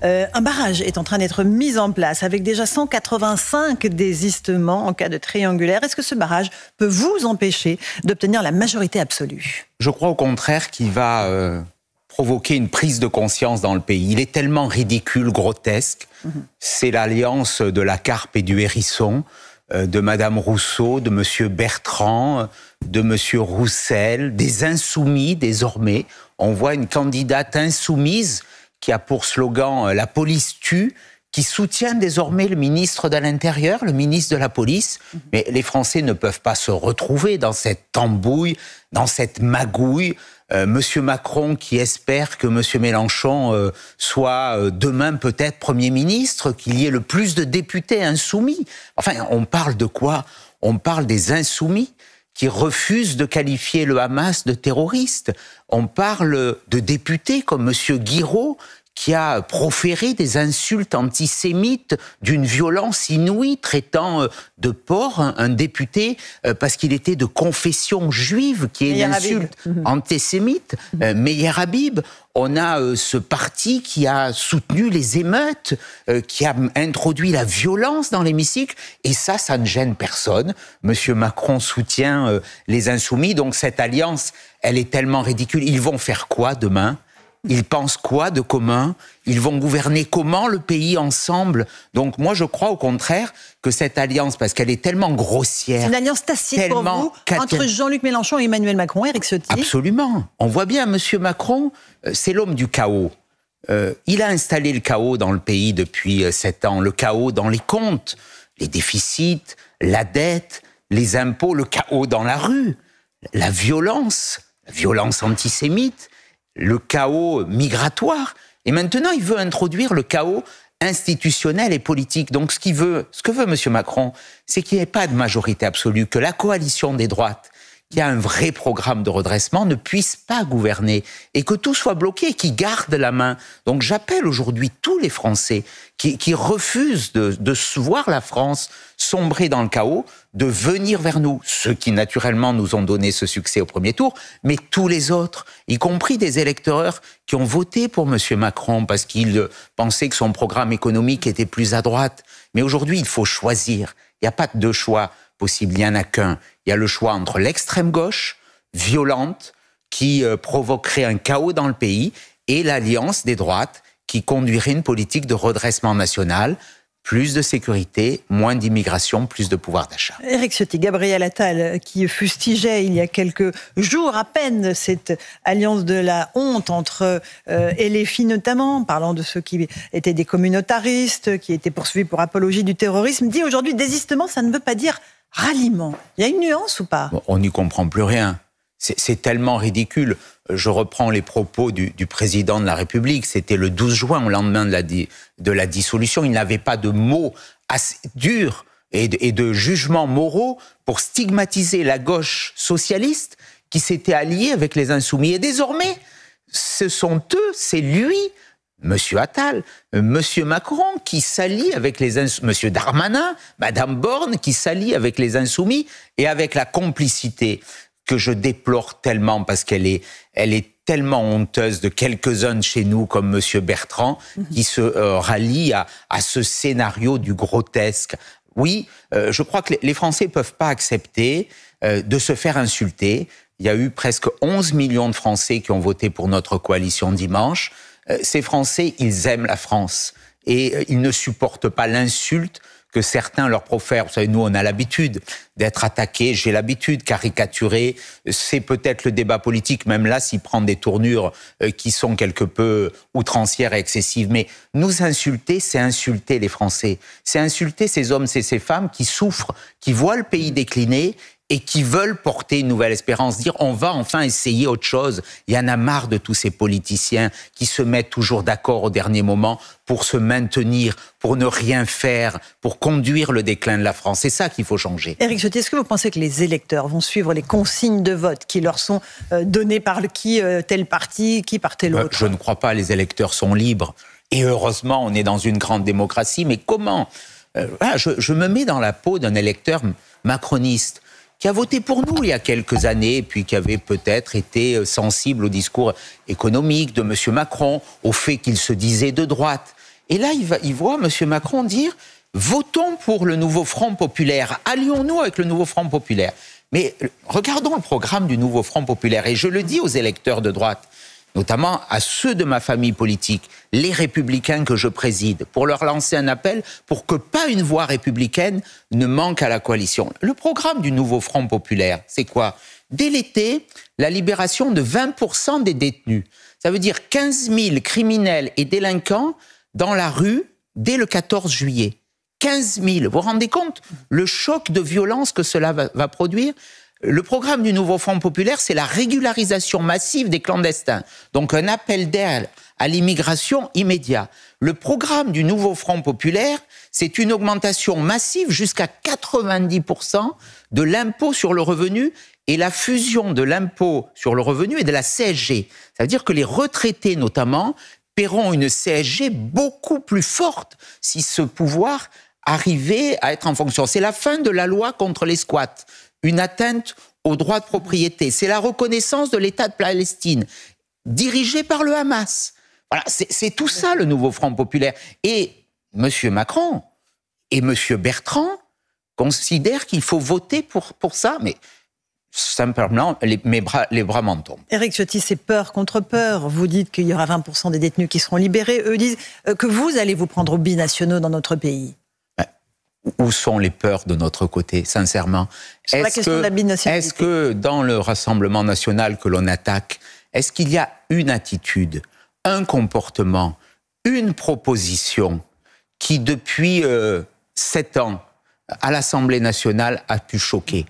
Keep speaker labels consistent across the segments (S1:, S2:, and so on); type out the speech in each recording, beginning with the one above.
S1: Un barrage est en train d'être mis en place avec déjà 185 désistements en cas de triangulaire. Est-ce que ce barrage peut vous empêcher d'obtenir la majorité absolue?
S2: Je crois au contraire qu'il va provoquer une prise de conscience dans le pays. Il est tellement ridicule, grotesque. C'est l'alliance de la carpe et du hérisson, de Madame Rousseau, de Monsieur Bertrand, de Monsieur Roussel, des insoumis désormais. On voit une candidate insoumise qui a pour slogan « La police tue », qui soutient désormais le ministre de l'Intérieur, le ministre de la Police. Mais les Français ne peuvent pas se retrouver dans cette tambouille, dans cette magouille. Monsieur Macron qui espère que Monsieur Mélenchon soit demain peut-être Premier ministre, qu'il y ait le plus de députés insoumis. Enfin, on parle de quoi? On parle des insoumis qui refusent de qualifier le Hamas de terroriste. On parle de députés comme Monsieur Guiraud, qui a proféré des insultes antisémites d'une violence inouïe, traitant de porc un député parce qu'il était de confession juive, qui est une insulte antisémite. Meyer Habib. On a ce parti qui a soutenu les émeutes, qui a introduit la violence dans l'hémicycle, et ça ne gêne personne. Monsieur Macron soutient les insoumis, donc cette alliance, elle est tellement ridicule. Ils vont faire quoi demain ? Ils pensent quoi de commun? Ils vont gouverner comment le pays ensemble? Donc moi je crois au contraire que cette alliance, parce qu'elle est tellement grossière...
S1: C'est une alliance tacite pour vous entre Jean-Luc Mélenchon et Emmanuel Macron, Éric Ciotti? Absolument.
S2: On voit bien, Monsieur Macron, c'est l'homme du chaos. Il a installé le chaos dans le pays depuis 7 ans. Le chaos dans les comptes, les déficits, la dette, les impôts, le chaos dans la rue, la violence antisémite, le chaos migratoire. Et maintenant, il veut introduire le chaos institutionnel et politique. Donc, ce que veut M. Macron, c'est qu'il n'y ait pas de majorité absolue, que la coalition des droites, qui a un vrai programme de redressement, ne puisse pas gouverner et que tout soit bloqué, qui garde la main. Donc, j'appelle aujourd'hui tous les Français qui refusent de voir la France sombrer dans le chaos, de venir vers nous, ceux qui naturellement nous ont donné ce succès au premier tour, mais tous les autres, y compris des électeurs qui ont voté pour M. Macron parce qu'ils pensaient que son programme économique était plus à droite. Mais aujourd'hui, il faut choisir. Il n'y a pas de deux choix possibles, il n'y en a qu'un. Il y a le choix entre l'extrême gauche, violente, qui provoquerait un chaos dans le pays, et l'alliance des droites, qui conduirait une politique de redressement national, plus de sécurité, moins d'immigration, plus de pouvoir d'achat.
S1: Éric Ciotti, Gabriel Attal, qui fustigeait il y a quelques jours à peine cette alliance de la honte entre LFI notamment, parlant de ceux qui étaient des communautaristes, qui étaient poursuivis pour apologie du terrorisme, dit aujourd'hui désistement, ça ne veut pas dire ralliement. Il y a une nuance ou pas?
S2: On n'y comprend plus rien. C'est tellement ridicule. Je reprends les propos du président de la République. C'était le 12 juin, au lendemain de la dissolution. Il n'avait pas de mots assez durs et de jugements moraux pour stigmatiser la gauche socialiste qui s'était alliée avec les insoumis. Et désormais, ce sont eux, c'est lui, Monsieur Attal, Monsieur Macron qui s'allie avec les insoumis, Monsieur Darmanin, Madame Borne qui s'allie avec les insoumis, et avec la complicité que je déplore tellement parce qu'elle est tellement honteuse de quelques-uns de chez nous comme Monsieur Bertrand qui se rallie à ce scénario du grotesque. Oui, je crois que les Français ne peuvent pas accepter de se faire insulter. Il y a eu presque 11 millions de Français qui ont voté pour notre coalition dimanche. Ces Français, ils aiment la France et ils ne supportent pas l'insulte que certains leur profèrent. Vous savez, nous, on a l'habitude d'être attaqués, j'ai l'habitude, caricaturé. C'est peut-être le débat politique, même là, s'il prend des tournures qui sont quelque peu outrancières et excessives. Mais nous insulter, c'est insulter les Français. C'est insulter ces hommes et ces femmes qui souffrent, qui voient le pays décliner et qui veulent porter une nouvelle espérance, dire on va enfin essayer autre chose. Il y en a marre de tous ces politiciens qui se mettent toujours d'accord au dernier moment pour se maintenir, pour ne rien faire, pour conduire le déclin de la France. C'est ça qu'il faut changer.
S1: Éric Ciotti, est-ce que vous pensez que les électeurs vont suivre les consignes de vote qui leur sont données par tel parti, qui par tel autre?
S2: Je ne crois pas, les électeurs sont libres. Et heureusement, on est dans une grande démocratie. Mais comment je me mets dans la peau d'un électeur macroniste qui a voté pour nous il y a quelques années, puis qui avait peut-être été sensible au discours économique de M. Macron, au fait qu'il se disait de droite. Et là, il voit M. Macron dire « Votons pour le nouveau Front populaire, allions-nous avec le nouveau Front populaire ». Mais regardons le programme du nouveau Front populaire, et je le dis aux électeurs de droite, notamment à ceux de ma famille politique, les Républicains que je préside, pour leur lancer un appel pour que pas une voix républicaine ne manque à la coalition. Le programme du nouveau Front populaire, c'est quoi? Dès l'été, la libération de 20% des détenus. Ça veut dire 15 000 criminels et délinquants dans la rue dès le 14 juillet. 15 000, vous vous rendez compte le choc de violence que cela va produire? Le programme du nouveau Front populaire, c'est la régularisation massive des clandestins. Donc un appel d'air à l'immigration immédiat. Le programme du nouveau Front populaire, c'est une augmentation massive jusqu'à 90% de l'impôt sur le revenu et la fusion de l'impôt sur le revenu et de la CSG. Ça veut dire que les retraités, notamment, paieront une CSG beaucoup plus forte si ce pouvoir arrivait à être en fonction. C'est la fin de la loi contre les squats. Une atteinte au droit de propriété. C'est la reconnaissance de l'État de Palestine, dirigé par le Hamas. Voilà, c'est tout ça le nouveau Front populaire. Et M. Macron et M. Bertrand considèrent qu'il faut voter pour ça, mais simplement, les bras m'en tombent.
S1: Éric Ciotti, c'est peur contre peur. Vous dites qu'il y aura 20% des détenus qui seront libérés. Eux disent que vous allez vous prendre aux binationaux dans notre pays.
S2: Où sont les peurs de notre côté, sincèrement?
S1: Sur la question de la binationalité.
S2: Est-ce que dans le Rassemblement national que l'on attaque, est-ce qu'il y a une attitude, un comportement, une proposition qui, depuis 7 ans, à l'Assemblée nationale, a pu choquer?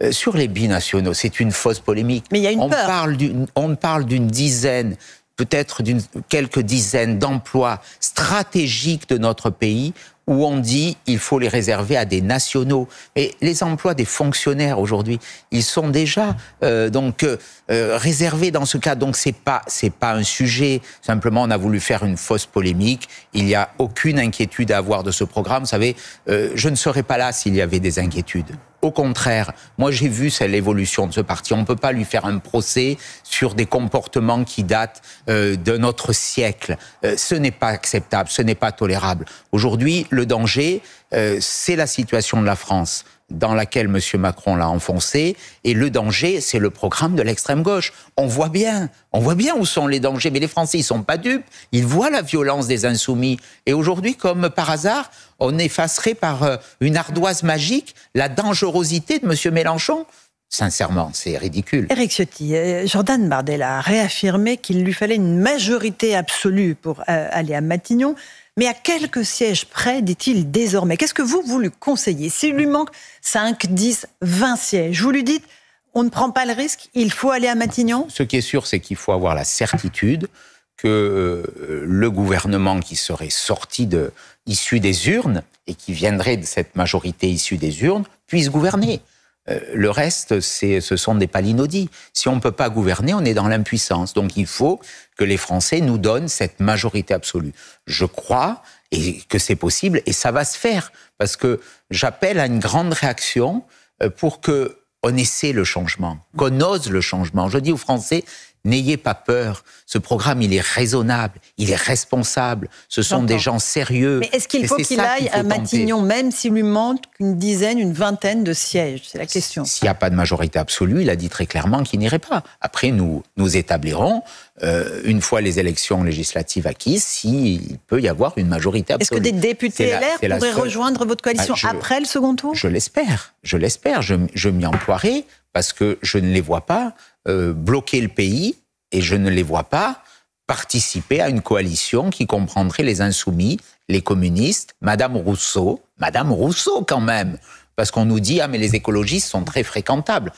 S2: Sur les binationaux, c'est une fausse polémique.
S1: Mais il y a une peur.
S2: On parle d'une dizaine, peut-être quelques dizaines d'emplois stratégiques de notre pays où on dit il faut les réserver à des nationaux. Et les emplois des fonctionnaires aujourd'hui, ils sont déjà réservés dans ce cas. Donc c'est pas un sujet. Simplement, on a voulu faire une fausse polémique. Il n'y a aucune inquiétude à avoir de ce programme. Vous savez, je ne serais pas là s'il y avait des inquiétudes. Au contraire, moi j'ai vu l'évolution de ce parti. On ne peut pas lui faire un procès sur des comportements qui datent d'un autre siècle. Ce n'est pas acceptable, ce n'est pas tolérable. Aujourd'hui, le danger, c'est la situation de la France dans laquelle M. Macron l'a enfoncé, et le danger, c'est le programme de l'extrême gauche. On voit bien où sont les dangers, mais les Français, ils sont pas dupes, ils voient la violence des insoumis, et aujourd'hui, comme par hasard, on effacerait par une ardoise magique la dangerosité de M. Mélenchon. Sincèrement, c'est ridicule.
S1: Éric Ciotti, Jordan Bardella a réaffirmé qu'il lui fallait une majorité absolue pour aller à Matignon. Mais à quelques sièges près, dit-il désormais. Qu'est-ce que vous lui conseillez? S'il lui manque 5, 10, 20 sièges, vous lui dites, on ne prend pas le risque, il faut aller à Matignon?
S2: Ce qui est sûr, c'est qu'il faut avoir la certitude que le gouvernement qui serait issu des urnes et qui viendrait de cette majorité issue des urnes puisse gouverner. Le reste, ce sont des palinodies. Si on ne peut pas gouverner, on est dans l'impuissance. Donc il faut que les Français nous donnent cette majorité absolue. Je crois que c'est possible et ça va se faire. Parce que j'appelle à une grande réaction pour qu'on essaie le changement, qu'on ose le changement. Je dis aux Français, n'ayez pas peur. Ce programme, il est raisonnable, il est responsable. Ce sont des gens sérieux.
S1: Mais est-ce qu'il faut qu'il aille à Matignon, même s'il lui manque une dizaine, une vingtaine de sièges? C'est la question.
S2: S'il n'y a pas de majorité absolue, il a dit très clairement qu'il n'irait pas. Après, nous établirons, une fois les élections législatives acquises, s'il peut y avoir une majorité absolue.
S1: Est-ce que des députés LR pourraient rejoindre votre coalition après le second tour?
S2: Je l'espère. Je m'y emploierai parce que je ne les vois pas bloquer le pays et je ne les vois pas participer à une coalition qui comprendrait les insoumis, les communistes, Madame Rousseau quand même, parce qu'on nous dit « Ah, mais les écologistes sont très fréquentables ».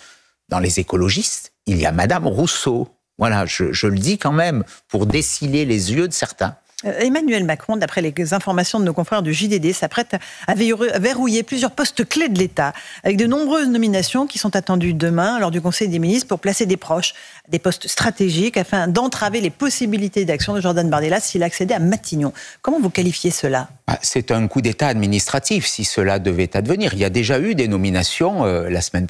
S2: Dans les écologistes, il y a Madame Rousseau. Voilà, je le dis quand même, pour déciler les yeux de certains.
S1: Emmanuel Macron, d'après les informations de nos confrères du JDD, s'apprête à verrouiller plusieurs postes clés de l'État, avec de nombreuses nominations qui sont attendues demain lors du Conseil des ministres pour placer des proches, des postes stratégiques, afin d'entraver les possibilités d'action de Jordan Bardella s'il accédait à Matignon. Comment vous qualifiez cela?
S2: C'est un coup d'État administratif, si cela devait advenir. Il y a déjà eu des nominations la semaine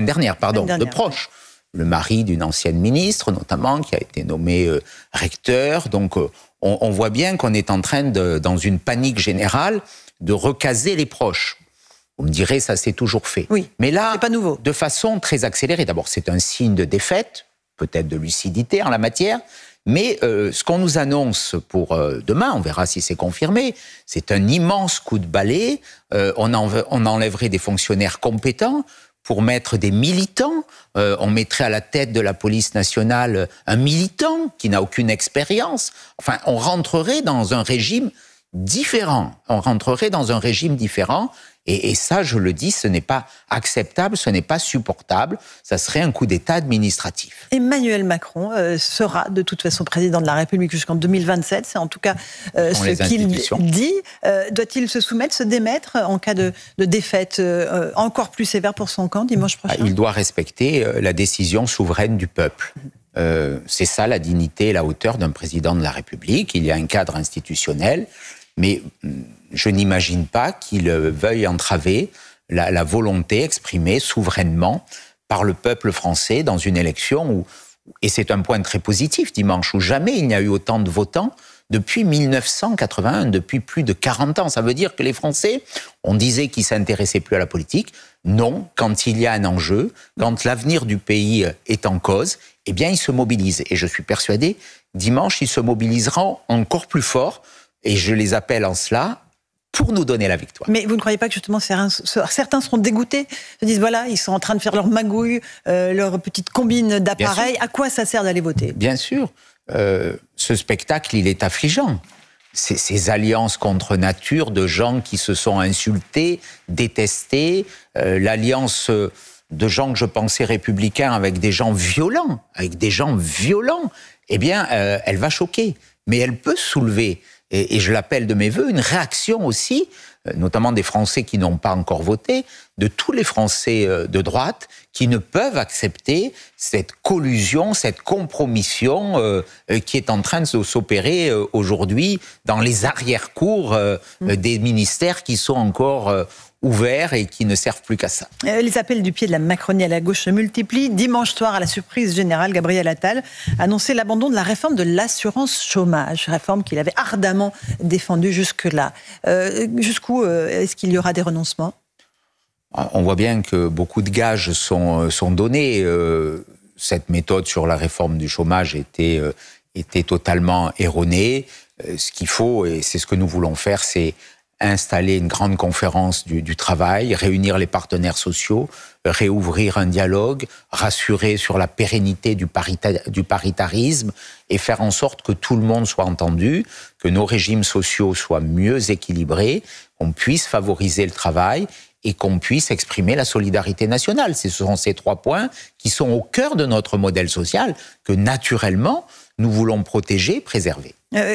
S2: dernière, de proches. Le mari d'une ancienne ministre, notamment, qui a été nommé recteur. Donc, on voit bien qu'on est en train, dans une panique générale, de recaser les proches. Vous me direz, ça s'est toujours fait.
S1: Oui,
S2: mais là,
S1: c'est pas nouveau.
S2: De façon très accélérée. D'abord, c'est un signe de défaite, peut-être de lucidité en la matière, mais ce qu'on nous annonce pour demain, on verra si c'est confirmé, c'est un immense coup de balai. On enlèverait des fonctionnaires compétents pour mettre des militants. On mettrait à la tête de la police nationale un militant qui n'a aucune expérience. Enfin, on rentrerait dans un régime différent. Et ça, je le dis, ce n'est pas acceptable, ce n'est pas supportable. Ça serait un coup d'État administratif.
S1: Emmanuel Macron sera de toute façon président de la République jusqu'en 2027. C'est en tout cas ce qu'il dit. Doit-il se soumettre, se démettre en cas de défaite encore plus sévère pour son camp dimanche prochain ?
S2: Il doit respecter la décision souveraine du peuple. C'est ça la dignité et la hauteur d'un président de la République. Il y a un cadre institutionnel, mais je n'imagine pas qu'il veuille entraver la volonté exprimée souverainement par le peuple français dans une élection où, et c'est un point très positif dimanche, où jamais il n'y a eu autant de votants depuis 1981, depuis plus de 40 ans. Ça veut dire que les Français, on disait qu'ils ne s'intéressaient plus à la politique. Non, quand il y a un enjeu, quand l'avenir du pays est en cause, eh bien ils se mobilisent. Et je suis persuadé, dimanche, ils se mobiliseront encore plus fort, et je les appelle en cela, pour nous donner la victoire.
S1: Mais vous ne croyez pas que justement certains seront dégoûtés, se disent voilà, ils sont en train de faire leur magouille, leur petite combine d'appareils, à quoi ça sert d'aller voter ?
S2: Bien sûr, ce spectacle, il est affligeant. Ces alliances contre nature de gens qui se sont insultés, détestés, l'alliance de gens que je pensais républicains avec des gens violents, eh bien, elle va choquer. Mais elle peut soulever, et je l'appelle de mes voeux, une réaction aussi, notamment des Français qui n'ont pas encore voté, de tous les Français de droite qui ne peuvent accepter cette collusion, cette compromission qui est en train de s'opérer aujourd'hui dans les arrière-cours des ministères qui sont encore ouverts et qui ne servent plus qu'à ça.
S1: Les appels du pied de la Macronie à la gauche se multiplient. Dimanche soir, à la surprise générale, Gabriel Attal annonçait l'abandon de la réforme de l'assurance chômage, réforme qu'il avait ardemment défendue jusque-là. Jusqu'où est-ce qu'il y aura des renoncements ?
S2: On voit bien que beaucoup de gages sont donnés. Cette méthode sur la réforme du chômage était totalement erronée. Ce qu'il faut, et c'est ce que nous voulons faire, c'est installer une grande conférence du travail, réunir les partenaires sociaux, réouvrir un dialogue, rassurer sur la pérennité du paritarisme et faire en sorte que tout le monde soit entendu, que nos régimes sociaux soient mieux équilibrés, qu'on puisse favoriser le travail et qu'on puisse exprimer la solidarité nationale. Ce sont ces 3 points qui sont au cœur de notre modèle social que, naturellement, nous voulons protéger, préserver.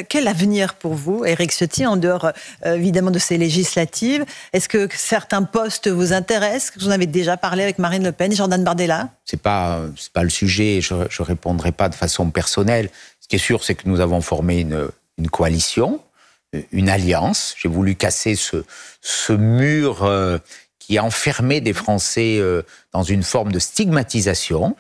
S1: Quel avenir pour vous, Éric Ciotti, en dehors évidemment de ces législatives ? Est-ce que certains postes vous intéressent ? Vous en avez déjà parlé avec Marine Le Pen et Jordan Bardella ?
S2: C'est pas le sujet, je répondrai pas de façon personnelle. Ce qui est sûr, c'est que nous avons formé une coalition, une alliance. J'ai voulu casser ce mur qui enfermait des Français dans une forme de stigmatisation,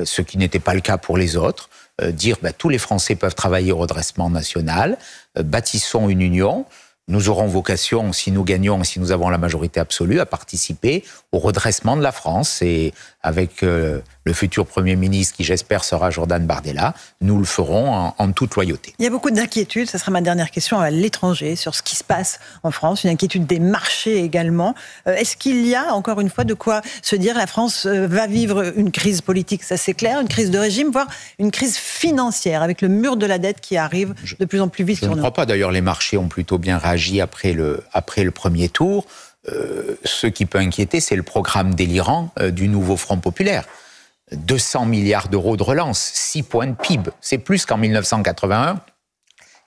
S2: ce qui n'était pas le cas pour les autres. Dire tous les Français peuvent travailler au redressement national, bâtissons une union. Nous aurons vocation, si nous gagnons, si nous avons la majorité absolue, à participer au redressement de la France. Et avec le futur Premier ministre, qui j'espère sera Jordan Bardella, nous le ferons en toute loyauté.
S1: Il y a beaucoup d'inquiétudes, ça sera ma dernière question, à l'étranger, sur ce qui se passe en France, une inquiétude des marchés également. Est-ce qu'il y a, encore une fois, de quoi se dire la France va vivre une crise politique, ça c'est clair, une crise de régime, voire une crise financière, avec le mur de la dette qui arrive de plus en plus vite sur nous ?
S2: Je ne crois pas, d'ailleurs les marchés ont plutôt bien réagi après le premier tour. Ce qui peut inquiéter, c'est le programme délirant du nouveau Front populaire. 200 milliards d'euros de relance, 6 points de PIB. C'est plus qu'en 1981.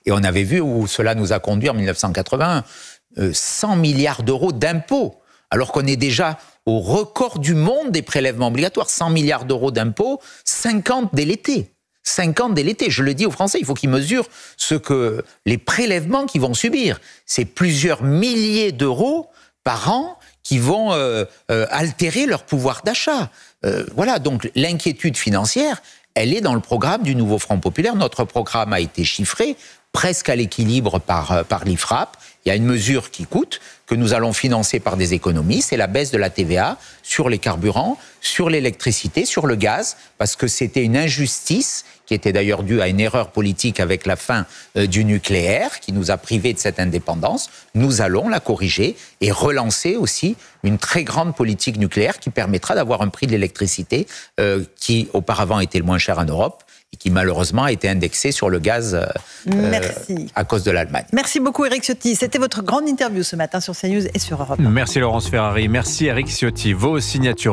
S2: Et on avait vu où cela nous a conduit en 1981. 100 milliards d'euros d'impôts, alors qu'on est déjà au record du monde des prélèvements obligatoires. 100 milliards d'euros d'impôts, 50 dès l'été. 50 dès l'été. Je le dis aux Français, il faut qu'ils mesurent les prélèvements qu'ils vont subir. C'est plusieurs milliers d'euros par an qui vont altérer leur pouvoir d'achat. Voilà, donc l'inquiétude financière, elle est dans le programme du nouveau Front populaire. Notre programme a été chiffré, presque à l'équilibre par l'IFRAP. Il y a une mesure qui coûte, que nous allons financer par des économies, c'est la baisse de la TVA sur les carburants, sur l'électricité, sur le gaz, parce que c'était une injustice qui était d'ailleurs due à une erreur politique avec la fin du nucléaire, qui nous a privés de cette indépendance. Nous allons la corriger et relancer aussi une très grande politique nucléaire qui permettra d'avoir un prix de l'électricité qui auparavant était le moins cher en Europe, et qui malheureusement a été indexé sur le gaz à cause de l'Allemagne.
S1: Merci beaucoup Éric Ciotti. C'était votre grande interview ce matin sur CNews et sur Europe 1.
S3: Merci Laurence Ferrari, merci Éric Ciotti. Vos signatures